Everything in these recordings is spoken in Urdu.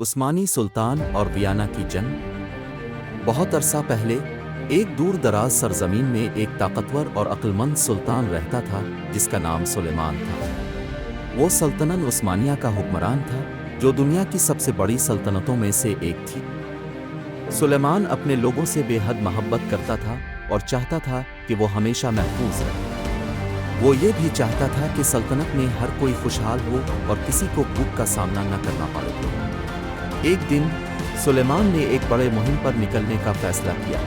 عثمانی سلطان اور ویانا کی جنگ۔ بہت عرصہ پہلے ایک دور دراز سرزمین میں ایک طاقتور اور عقلمند سلطان رہتا تھا جس کا نام سلیمان تھا۔ وہ سلطنت عثمانیہ کا حکمران تھا جو دنیا کی سب سے بڑی سلطنتوں میں سے ایک تھی۔ سلیمان اپنے لوگوں سے بے حد محبت کرتا تھا اور چاہتا تھا کہ وہ ہمیشہ محفوظ رہے۔ وہ یہ بھی چاہتا تھا کہ سلطنت میں ہر کوئی خوشحال ہو اور کسی کو بھوک کا سامنا نہ کرنا پڑے۔ ایک دن سلیمان نے ایک بڑے مہم پر نکلنے کا فیصلہ کیا۔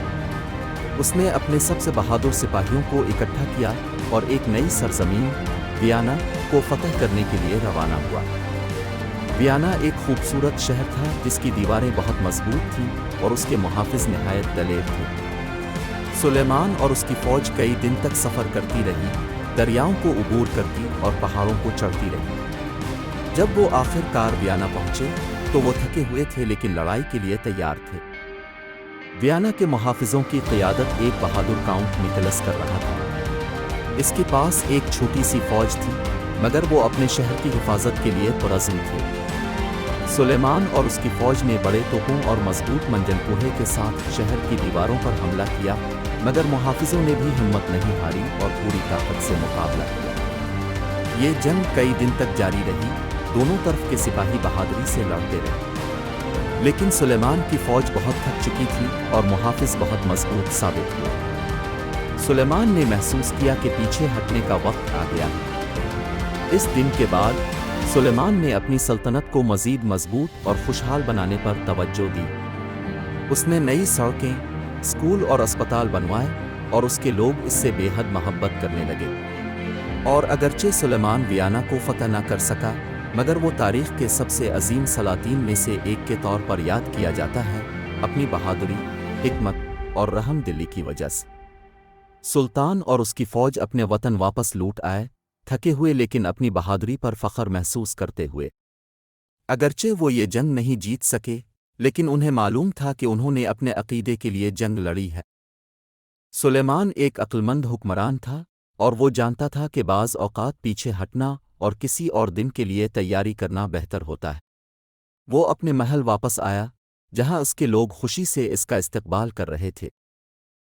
اس نے اپنے سب سے بہادر سپاہیوں کو اکٹھا کیا اور ایک نئی سرزمین ویانا کو فتح کرنے کے لیے روانہ ہوا۔ ویانا ایک خوبصورت شہر تھا جس کی دیواریں بہت مضبوط تھیں اور اس کے محافظ نہایت دلیر تھے۔ سلیمان اور اس کی فوج کئی دن تک سفر کرتی رہی، دریاؤں کو عبور کرتی اور پہاڑوں کو چڑھتی رہی۔ جب وہ آخر کار ویانا پہنچے تو وہ تھکے ہوئے تھے لیکن لڑائی کے لیے تیار تھے۔ ویانا کے محافظوں کی قیادت ایک بہادر کاؤنٹ نکلس کر رہا تھا۔ اس کے پاس ایک چھوٹی سی فوج تھی مگر وہ اپنے شہر کی حفاظت کے لیے پرعزم تھے۔ سلیمان اور اس کی فوج نے بڑے توپوں اور مضبوط منجن کوہے کے ساتھ شہر کی دیواروں پر حملہ کیا مگر محافظوں نے بھی ہمت نہیں ہاری اور پوری طاقت سے مقابلہ کیا۔ یہ جنگ کئی دن تک جاری رہی، دونوں طرف کے سپاہی بہادری سے لڑتے رہے، لیکن سلیمان کی فوج بہت تھک چکی تھی اور محافظ بہت مضبوط ثابت ہوئے۔ سلیمان نے محسوس کیا کہ پیچھے ہٹنے کا وقت آ گیا ہے۔ اس دن کے بعد سلیمان نے اپنی سلطنت کو مزید مضبوط اور خوشحال بنانے پر توجہ دی۔ اس نے نئی سڑکیں، اسکول اور اسپتال بنوائے اور اس کے لوگ اس سے بے حد محبت کرنے لگے۔ اور اگرچہ سلیمان ویانا کو فتح نہ کر سکا مگر وہ تاریخ کے سب سے عظیم سلاطین میں سے ایک کے طور پر یاد کیا جاتا ہے، اپنی بہادری، حکمت اور رحم دلی کی وجہ سے۔ سلطان اور اس کی فوج اپنے وطن واپس لوٹ آئے، تھکے ہوئے لیکن اپنی بہادری پر فخر محسوس کرتے ہوئے۔ اگرچہ وہ یہ جنگ نہیں جیت سکے لیکن انہیں معلوم تھا کہ انہوں نے اپنے عقیدے کے لیے جنگ لڑی ہے۔ سلیمان ایک عقلمند حکمران تھا اور وہ جانتا تھا کہ بعض اوقات پیچھے ہٹنا اور کسی اور دن کے لیے تیاری کرنا بہتر ہوتا ہے۔ وہ اپنے محل واپس آیا جہاں اس کے لوگ خوشی سے اس کا استقبال کر رہے تھے۔